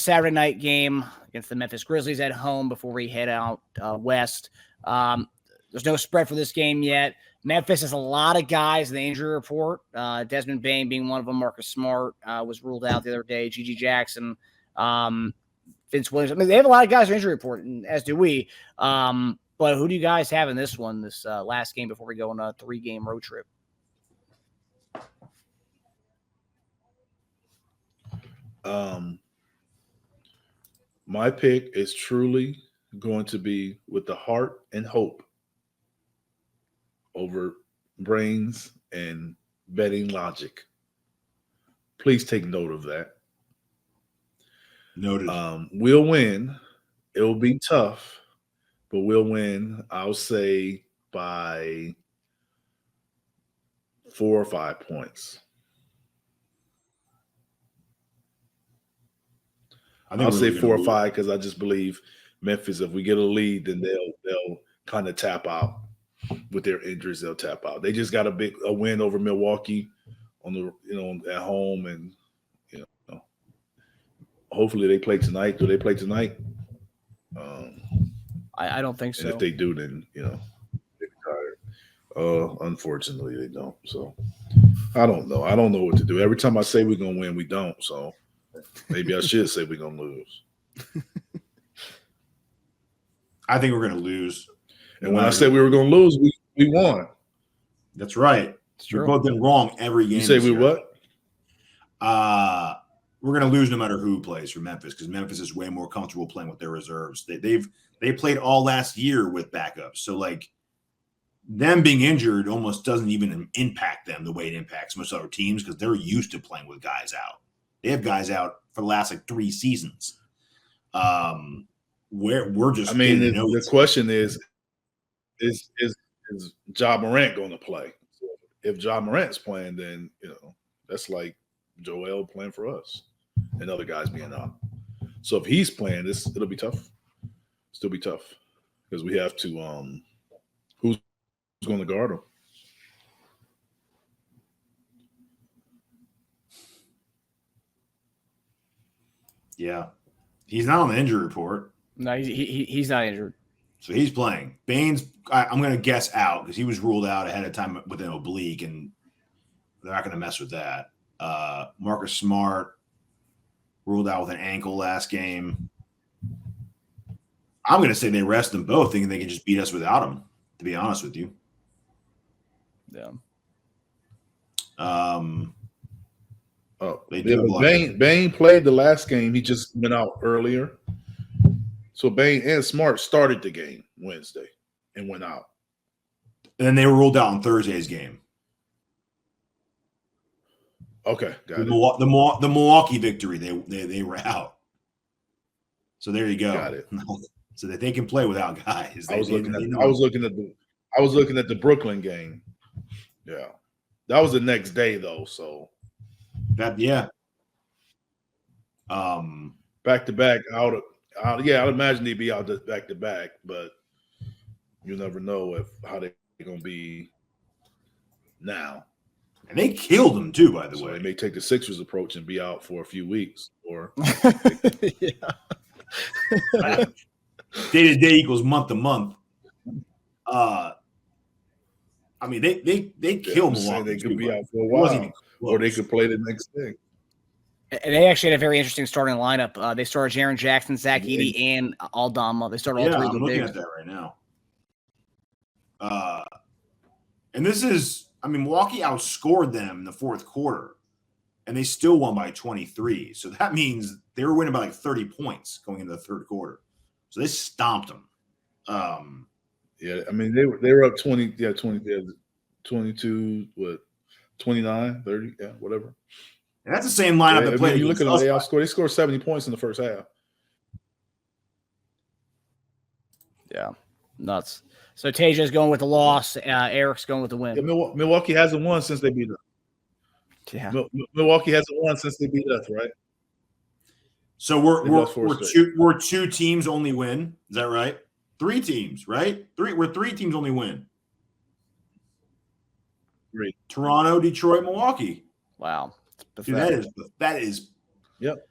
Saturday night game against the Memphis Grizzlies at home before we head out west. There's no spread for this game yet. Memphis has a lot of guys in the injury report. Desmond Bane being one of them. Marcus Smart was ruled out the other day. G.G. Jackson, Vince Williams. I mean, they have a lot of guys in injury report, and as do we. But who do you guys have in this one, this last game before we go on a 3-game road trip? My pick is truly going to be with the heart and hope over brains and betting logic. Please take note of that. Noted. We'll win. It will be tough, but we'll win. I'll say by 4 or 5 points. I'll say 4 or 5 because I just believe Memphis. If we get a lead, then they'll kind of tap out with their injuries. They'll tap out. They just got a win over Milwaukee on the at home, and hopefully they play tonight. Do they play tonight? I don't think so. And if they do, then they're tired. Unfortunately, they don't. So I don't know. I don't know what to do. Every time I say we're gonna win, we don't. So maybe I should say we're gonna lose. I think we're gonna lose. And when I said we were gonna lose, we won. That's right. We've both been wrong every game. You say we what? We're going to lose no matter who plays for Memphis because Memphis is way more comfortable playing with their reserves. They played all last year with backups. So, like, them being injured almost doesn't even impact them the way it impacts most other teams because they're used to playing with guys out. They have guys out for the last, 3 seasons. We're just – I mean, the question is Ja Morant going to play? If Ja Morant's playing, then, that's like Joel playing for us and other guys being out. So if he's playing, it'll be tough. Still be tough because we have to who's going to guard him? Yeah. He's not on the injury report. No, he's not injured. So he's playing. Bane's, I'm going to guess out because he was ruled out ahead of time with an oblique, and they're not going to mess with that. Marcus Smart ruled out with an ankle last game. I'm going to say they rest them both, thinking they can just beat us without him, to be honest with you. Yeah. Bane played the last game. He just went out earlier. So Bane and Smart started the game Wednesday and went out. And then they were ruled out on Thursday's game. Okay, got it. The Milwaukee victory, they were out. So there you go. Got it. So that they can play without guys. I was looking at the Brooklyn game. Yeah, that was the next day though. So that back to back out. I'd imagine they'd be out back to back, but you never know how they're going to be now. And they killed them too, by the way. They may take the Sixers approach and be out for a few weeks, or day to day equals month to month. I mean, they killed Milwaukee. They could be out for a while, or they could play the next day. And they actually had a very interesting starting lineup. They started Jaren Jackson, Zach Edey, and Aldama. They started all three of them. I'm looking at that right now. And this is, Milwaukee outscored them in the fourth quarter, and they still won by 23. So that means they were winning by 30 points going into the third quarter. So they stomped them. They were up 20, 22, 29, 30, whatever. And that's the same lineup that played. You look at them, they scored 70 points in the first half. Yeah, nuts. So Teja's going with the loss. Eric's going with the win. Yeah, Milwaukee hasn't won since they beat us. Yeah, Milwaukee hasn't won since they beat us, right? So we're two teams only win. Is that right? 3 teams, right? We're 3 teams only win. 3. Toronto, Detroit, Milwaukee. Wow. Dude, that is. Yep.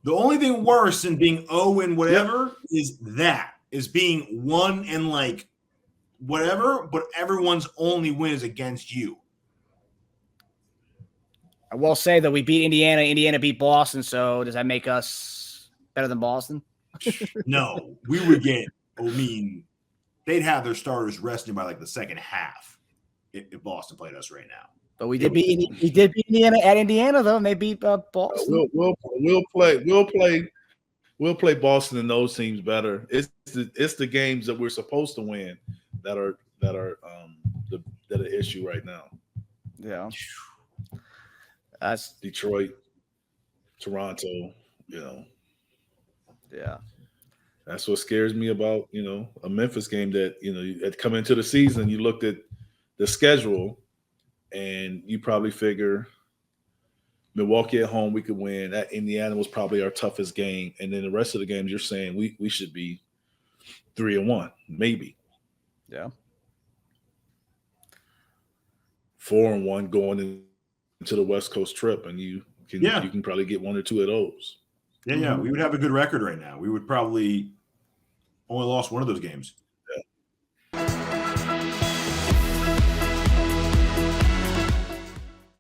The only thing worse than being 0 and whatever is being 1 and like whatever, but everyone's only win is against you. I will say that we beat Indiana. Indiana beat Boston. So does that make us better than Boston? No, we would get. I mean, they'd have their starters resting by like the second half if Boston played us right now. But we did beat Indiana at Indiana though, and they beat Boston. We'll play Boston and those teams better. It's the games that we're supposed to win that are an issue right now. Yeah. That's Detroit, Toronto, Yeah. That's what scares me about, a Memphis game that, at coming into the season, you looked at the schedule and you probably figure Milwaukee at home, we could win. That Indiana was probably our toughest game. And then the rest of the games you're saying we should be 3-1, maybe. Yeah. 4-1 going into the West Coast trip, and you can probably get 1 or 2 of those. Yeah, we would have a good record right now. We would probably only lost one of those games.